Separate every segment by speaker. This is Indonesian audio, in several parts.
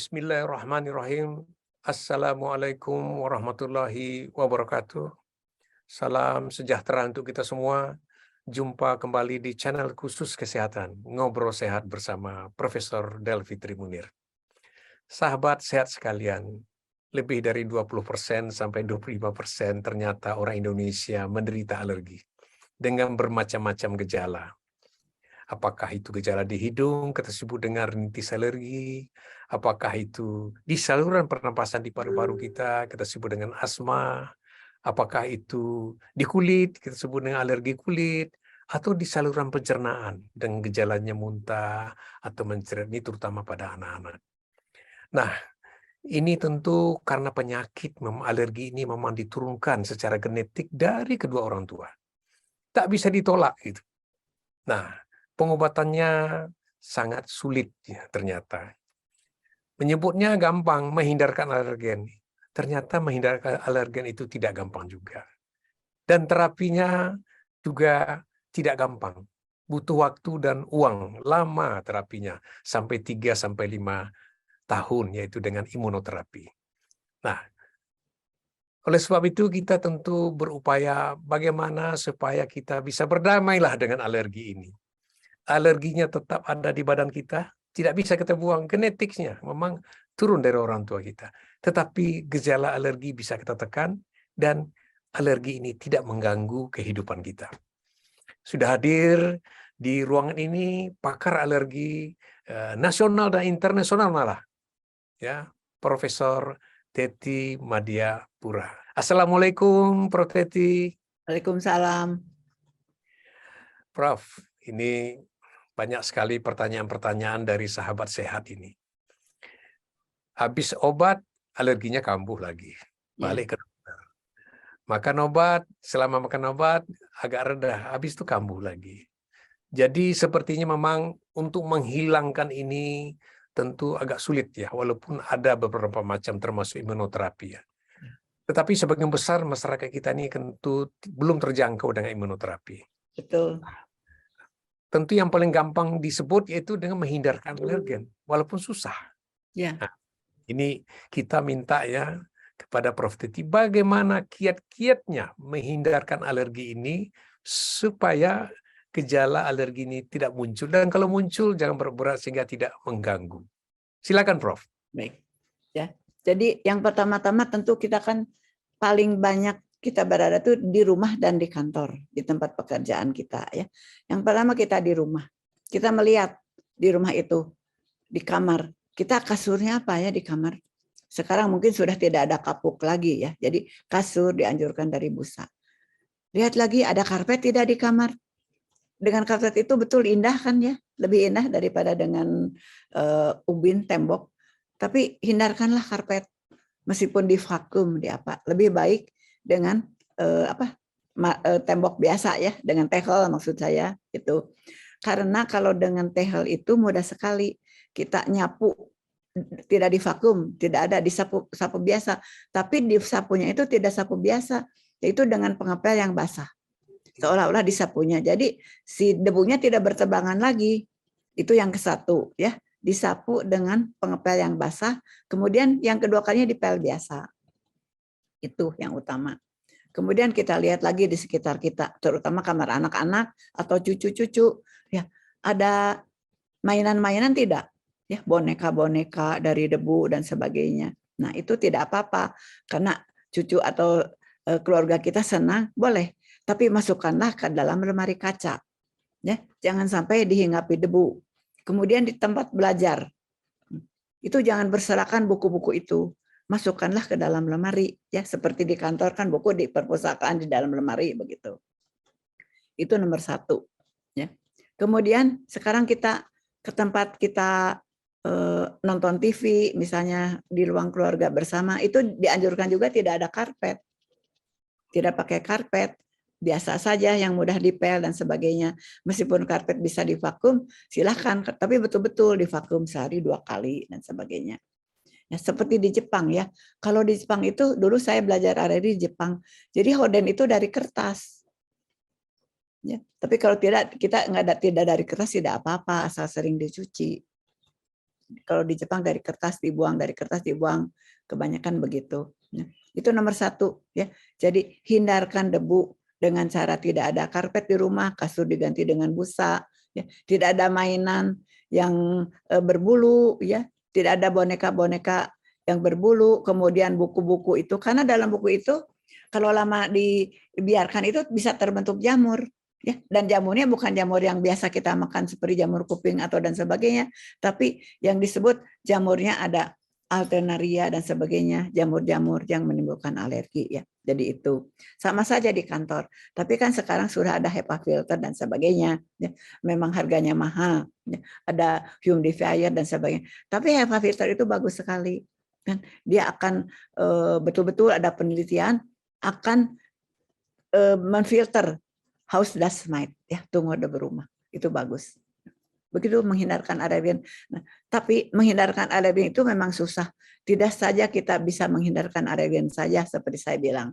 Speaker 1: Bismillahirrahmanirrahim. Assalamualaikum warahmatullahi wabarakatuh. Salam sejahtera untuk kita semua. Jumpa kembali di channel khusus kesehatan, Ngobrol Sehat bersama Profesor Delvi Trimunir. Sahabat sehat sekalian, lebih dari 20% sampai 25% ternyata orang Indonesia menderita alergi dengan bermacam-macam gejala. Apakah itu gejala di hidung, kita sebut dengan rinitis alergi, apakah itu di saluran pernapasan di paru-paru kita sebut dengan asma, apakah itu di kulit, kita sebut dengan alergi kulit, atau di saluran pencernaan dengan gejalanya muntah atau mencret, ini terutama pada anak-anak. Nah, ini tentu karena penyakit alergi ini memang diturunkan secara genetik dari kedua orang tua. Tak bisa ditolak gitu. Nah, pengobatannya sangat sulit ya, ternyata. Menyebutnya gampang, menghindarkan alergen. Ternyata menghindarkan alergen itu tidak gampang juga. Dan terapinya juga tidak gampang. Butuh waktu dan uang, lama terapinya, sampai 3-5 tahun, yaitu dengan imunoterapi. Nah, oleh sebab itu kita tentu berupaya bagaimana supaya kita bisa berdamailah dengan alergi ini. Alerginya tetap ada di badan kita, tidak bisa kita buang, genetiknya memang turun dari orang tua kita. Tetapi gejala alergi bisa kita tekan dan alergi ini tidak mengganggu kehidupan kita. Sudah hadir di ruangan ini pakar alergi nasional dan internasional malah, ya, Profesor Teti Madiapura. Assalamualaikum, Prof. Teti.
Speaker 2: Waalaikumsalam.
Speaker 1: Prof, ini banyak sekali pertanyaan-pertanyaan dari sahabat sehat ini. Habis obat, alerginya kambuh lagi. Balik ke dokter. Makan obat, selama makan obat agak reda, habis itu kambuh lagi. Jadi sepertinya memang untuk menghilangkan ini tentu agak sulit ya, walaupun ada beberapa macam termasuk imunoterapi ya. Tetapi sebagian besar masyarakat kita ini tentu belum terjangkau dengan imunoterapi.
Speaker 2: Betul.
Speaker 1: Tentu yang paling gampang disebut yaitu dengan menghindarkan alergen, walaupun susah.
Speaker 2: Ya.
Speaker 1: Nah, ini kita minta ya kepada Prof. Teti bagaimana kiat-kiatnya menghindarkan alergi ini supaya gejala alergi ini tidak muncul, dan kalau muncul jangan berat-berat sehingga tidak mengganggu. Silakan, Prof.
Speaker 2: Baik. Ya. Jadi yang pertama-tama tentu kita kan paling banyak kita berada tuh di rumah dan di kantor, di tempat pekerjaan kita ya. Yang pertama kita di rumah. Kita melihat di rumah itu, di kamar. Kita kasurnya apa ya di kamar? Sekarang mungkin sudah tidak ada kapuk lagi ya. Jadi kasur dianjurkan dari busa. Lihat lagi ada karpet tidak di kamar. Dengan karpet itu betul indah kan ya. Lebih indah daripada dengan ubin tembok. Tapi hindarkanlah karpet. Meskipun di vakum di apa. Lebih baik dengan tembok biasa ya. Dengan tehel maksud saya itu. Karena kalau dengan tehel itu mudah sekali kita nyapu, tidak di vakum, tidak ada disapu sapu biasa, tapi di sapunya itu tidak sapu biasa, yaitu dengan pengepel yang basah, seolah-olah disapunya. Jadi si debunya tidak berterbangan lagi. Itu yang ke satu ya, disapu dengan pengepel yang basah. Kemudian yang kedua kalinya dipel biasa. Itu yang utama. Kemudian kita lihat lagi di sekitar kita, terutama kamar anak-anak atau cucu-cucu, ya ada mainan-mainan tidak? Ya, boneka-boneka dari debu dan sebagainya. Nah, itu tidak apa-apa karena cucu atau keluarga kita senang, boleh. Tapi masukkanlah ke dalam lemari kaca. Ya, jangan sampai dihinggapi debu. Kemudian di tempat belajar, itu jangan berserakan buku-buku itu. Masukkanlah ke dalam lemari, ya seperti di kantor kan buku di perpustakaan di dalam lemari begitu. Itu nomor satu. Ya. Kemudian sekarang kita ke tempat kita nonton TV, misalnya di ruang keluarga bersama, itu dianjurkan juga tidak ada karpet. Tidak pakai karpet, biasa saja yang mudah dipel dan sebagainya. Meskipun karpet bisa divakum, silahkan, tapi betul-betul divakum sehari 2 kali dan sebagainya. Ya, seperti di Jepang ya. Kalau di Jepang itu dulu saya belajar alergi di Jepang. Jadi horden itu dari kertas. Ya, tapi kalau tidak kita tidak dari kertas tidak apa-apa asal sering dicuci. Kalau di Jepang dari kertas dibuang, kebanyakan begitu. Itu nomor 1 ya. Jadi hindarkan debu dengan cara tidak ada karpet di rumah, kasur diganti dengan busa, ya. Tidak ada mainan yang berbulu, ya. Tidak ada boneka-boneka yang berbulu, kemudian buku-buku itu, karena dalam buku itu kalau lama dibiarkan itu bisa terbentuk jamur. Ya, dan jamurnya bukan jamur yang biasa kita makan seperti jamur kuping atau dan sebagainya, tapi yang disebut jamurnya ada Alternaria dan sebagainya, jamur-jamur yang menimbulkan alergi ya. Jadi itu sama saja di kantor. Tapi kan sekarang sudah ada HEPA filter dan sebagainya. Ya. Memang harganya mahal. Ya. Ada humidifier dan sebagainya. Tapi HEPA filter itu bagus sekali. Kan dia akan betul-betul ada penelitian akan menfilter house dust mite ya, tunggu debu rumah. Itu bagus. Begitu menghindarkan alergen. Nah, tapi menghindarkan alergen itu memang susah. Tidak saja kita bisa menghindarkan alergen saja seperti saya bilang.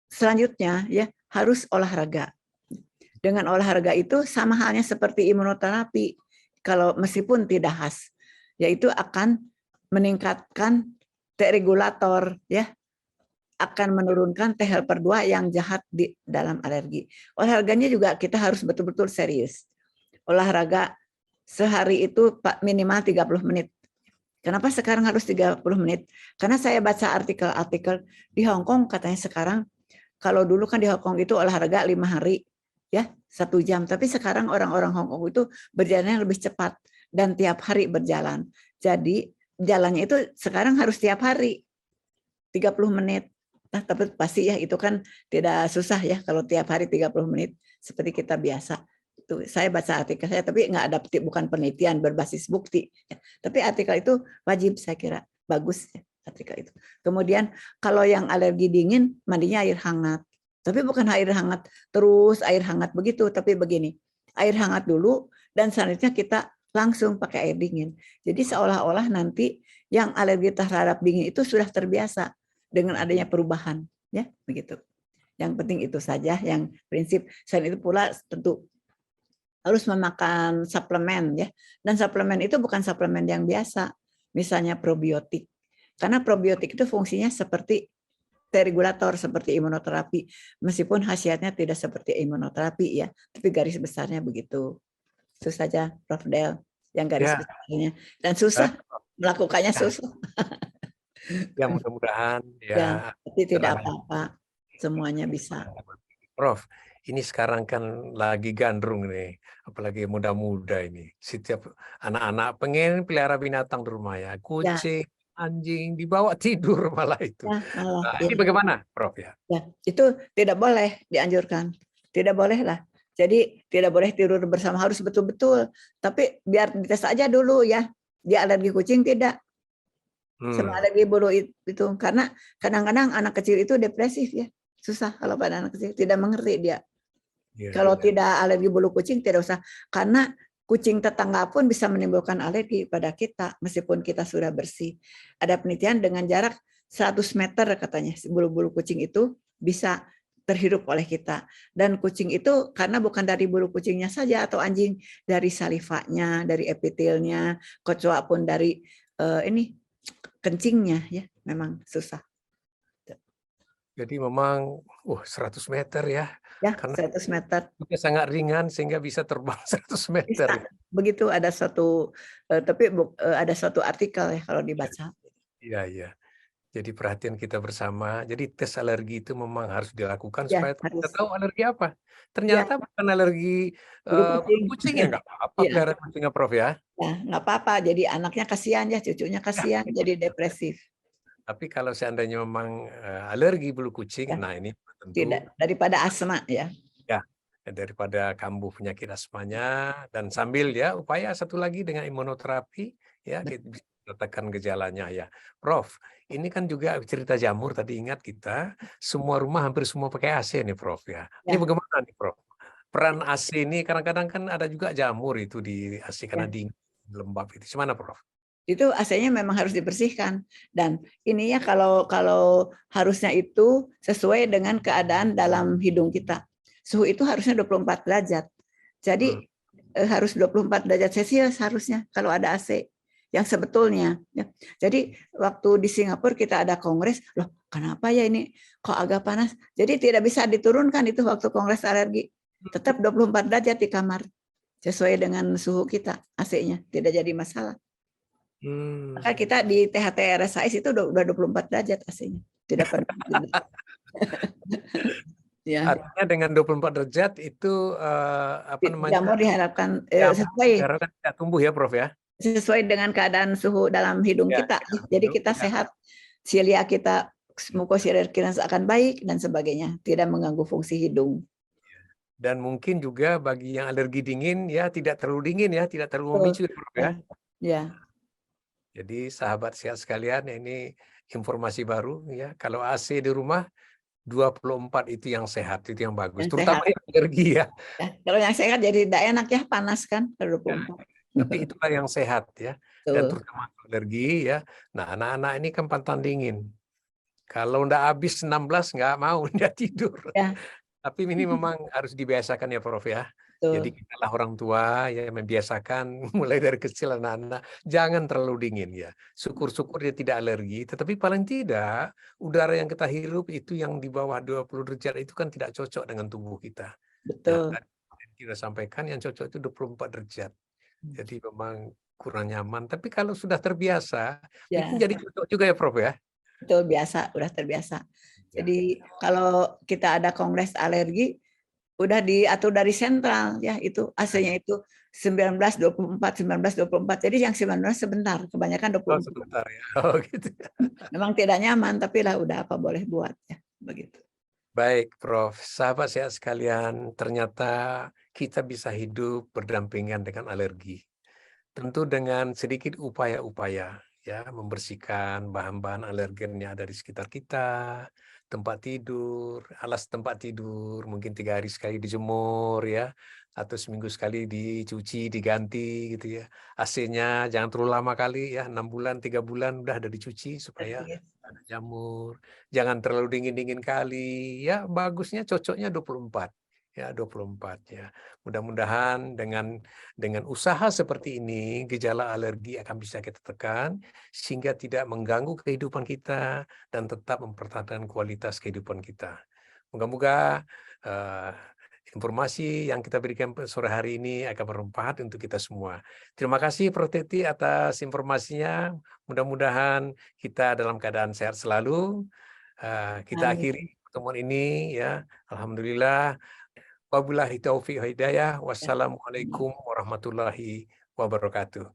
Speaker 2: Selanjutnya ya harus olahraga. Dengan olahraga itu sama halnya seperti imunoterapi. Kalau meskipun tidak khas, yaitu akan meningkatkan T regulator ya, akan menurunkan T helper 2 yang jahat di dalam alergi. Olahraganya juga kita harus betul-betul serius. Olahraga sehari itu minimal 30 menit. Kenapa sekarang harus 30 menit? Karena saya baca artikel-artikel di Hong Kong katanya sekarang, kalau dulu kan di Hong Kong itu olahraga 5 hari, ya 1 jam. Tapi sekarang orang-orang Hong Kong itu berjalannya lebih cepat dan tiap hari berjalan. Jadi jalannya itu sekarang harus tiap hari 30 menit. Nah, tapi pasti ya itu kan tidak susah ya kalau tiap hari 30 menit seperti kita biasa. Itu saya baca artikel saya, tapi nggak ada, bukan penelitian berbasis bukti. Ya. Tapi artikel itu wajib, saya kira bagus ya, artikel itu. Kemudian kalau yang alergi dingin, mandinya air hangat. Tapi bukan air hangat terus air hangat begitu, tapi begini, air hangat dulu dan selanjutnya kita langsung pakai air dingin. Jadi seolah-olah nanti yang alergi terhadap dingin itu sudah terbiasa dengan adanya perubahan, ya begitu. Yang penting itu saja, yang prinsip. Selain itu pula tentu harus memakan suplemen ya. Dan suplemen itu bukan suplemen yang biasa, misalnya probiotik. Karena probiotik itu fungsinya seperti T-regulator, seperti imunoterapi, meskipun khasiatnya tidak seperti imunoterapi ya, tapi garis besarnya begitu. Itu saja Prof. Del, yang garis besarnya. Dan susah, melakukannya susah.
Speaker 1: Ya mudah-mudahan
Speaker 2: ya, tapi tidak apa-apa, semuanya bisa.
Speaker 1: Prof, ini sekarang kan lagi gandrung nih, apalagi muda-muda ini. Setiap anak-anak pengen pelihara binatang di rumah ya, kucing, anjing, dibawa tidur malah itu.
Speaker 2: Ya, malah,
Speaker 1: nah, ini bagaimana, Prof ya?
Speaker 2: Ya, itu tidak boleh dianjurkan, tidak boleh lah. Jadi tidak boleh tidur bersama, harus betul-betul. Tapi biar dites aja dulu ya, dia alergi kucing tidak. Sama alergi bulu itu, karena kadang-kadang anak kecil itu depresif ya, susah kalau pada anak kecil, tidak mengerti dia. Kalau tidak alergi bulu kucing tidak usah, karena kucing tetangga pun bisa menimbulkan alergi pada kita meskipun kita sudah bersih. Ada penelitian dengan jarak 100 meter katanya bulu-bulu kucing itu bisa terhirup oleh kita. Dan kucing itu karena bukan dari bulu kucingnya saja atau anjing, dari salivanya, dari epitelnya, kecoa pun dari kencingnya ya, memang susah.
Speaker 1: Jadi memang 100 meter ya.
Speaker 2: Ya,
Speaker 1: karena
Speaker 2: 100 meter.
Speaker 1: Sangat ringan sehingga bisa terbang 100 meter.
Speaker 2: Bisa. Begitu ada suatu tapi ada suatu artikel ya kalau dibaca.
Speaker 1: Iya. Jadi perhatian kita bersama. Jadi tes alergi itu memang harus dilakukan
Speaker 2: Ya,
Speaker 1: supaya kita tahu alergi apa.
Speaker 2: Ya.
Speaker 1: Ternyata bukan alergi kucing ya, nggak apa-apa pelihara kucingnya, Prof ya.
Speaker 2: Ya, nggak apa-apa. Jadi anaknya kasihan ya, cucunya kasihan, jadi depresif.
Speaker 1: Tapi kalau seandainya memang alergi bulu kucing, nah ini tentu
Speaker 2: tidak, daripada asma ya.
Speaker 1: Ya, daripada kambuh penyakit asmanya, dan sambil ya upaya satu lagi dengan imunoterapi ya, kita bisa merasakan gejalanya ya. Prof, ini kan juga cerita jamur tadi, ingat kita semua rumah hampir semua pakai AC nih Prof ya. Ini bagaimana nih Prof? Peran AC ini kadang-kadang kan ada juga jamur itu di AC karena dingin, lembab itu. Gimana Prof?
Speaker 2: Itu AC-nya memang harus dibersihkan, dan ininya kalau harusnya itu sesuai dengan keadaan dalam hidung kita. Suhu itu harusnya 24 derajat. Jadi harus 24 derajat Celcius harusnya kalau ada AC yang sebetulnya ya. Jadi waktu di Singapura kita ada kongres, loh kenapa ya ini kok agak panas? Jadi tidak bisa diturunkan itu waktu kongres alergi. Tetap 24 derajat di kamar sesuai dengan suhu kita AC-nya, tidak jadi masalah. Maka kita di THT RSIS itu udah 24 derajat AC-nya. Tidak pernah. Ya.
Speaker 1: Artinya dengan 24 derajat itu apa namanya?
Speaker 2: Jamur diharapkan
Speaker 1: diharapkan tidak tumbuh ya, Prof ya.
Speaker 2: Sesuai dengan keadaan suhu dalam hidung kita. Jadi kita sehat, silia kita, mukosa kita akan baik dan sebagainya, tidak mengganggu fungsi hidung.
Speaker 1: Dan mungkin juga bagi yang alergi dingin ya tidak terlalu dingin ya, tidak terlalu memicu Prof ya.
Speaker 2: Ya.
Speaker 1: Jadi sahabat sehat sekalian, ini informasi baru ya. Kalau AC di rumah 24 itu yang sehat, itu yang bagus.
Speaker 2: Yang
Speaker 1: terutama
Speaker 2: sehat.
Speaker 1: yang alergi ya.
Speaker 2: Kalau yang sehat jadi tidak enak ya, panas kan kalau 24.
Speaker 1: Tapi itulah yang sehat ya. Dan terutama alergi ya. Nah, anak-anak ini kan pantang dingin. Kalau ndak habis 16 nggak mau dia tidur.
Speaker 2: Ya.
Speaker 1: Tapi ini memang harus dibiasakan ya Prof ya. Jadi kita lah orang tua ya membiasakan mulai dari kecil anak-anak jangan terlalu dingin ya. Syukur-syukur dia tidak alergi, tetapi paling tidak udara yang kita hirup itu yang di bawah 20 derajat itu kan tidak cocok dengan tubuh kita.
Speaker 2: Betul.
Speaker 1: Nah, kita sampaikan yang cocok itu 24 derajat. Jadi memang kurang nyaman, tapi kalau sudah terbiasa
Speaker 2: ya.
Speaker 1: itu jadi cocok juga ya Prof ya.
Speaker 2: Betul, biasa, udah terbiasa. Jadi kalau kita ada kongres alergi, udah diatur dari sentral ya, itu AC-nya itu 19-24, 19-24. Jadi yang 19 sebentar, kebanyakan 24.
Speaker 1: Oh, sebentar ya. Oh gitu.
Speaker 2: Memang tidak nyaman, tapi lah udah apa boleh buat ya, begitu.
Speaker 1: Baik, Prof. Sahabat sehat sekalian, ternyata kita bisa hidup berdampingan dengan alergi. Tentu dengan sedikit upaya-upaya ya, membersihkan bahan-bahan alergen yang ada di sekitar kita, tempat tidur, alas tempat tidur, mungkin 3 hari sekali dijemur ya, atau seminggu sekali dicuci, diganti gitu ya. AC-nya jangan terlalu lama kali ya, 6 bulan, 3 bulan udah ada dicuci supaya ada jamur. Jangan terlalu dingin-dingin kali ya, bagusnya cocoknya 24. Ya 24 ya. Mudah-mudahan dengan usaha seperti ini gejala alergi akan bisa kita tekan sehingga tidak mengganggu kehidupan kita dan tetap mempertahankan kualitas kehidupan kita. Moga-moga informasi yang kita berikan sore hari ini akan bermanfaat untuk kita semua. Terima kasih Prof Teti atas informasinya. Mudah-mudahan kita dalam keadaan sehat selalu. Kita akhiri pertemuan ini ya. Alhamdulillah. Wabillahi taufiq hidayah. Wassalamualaikum warahmatullahi wabarakatuh.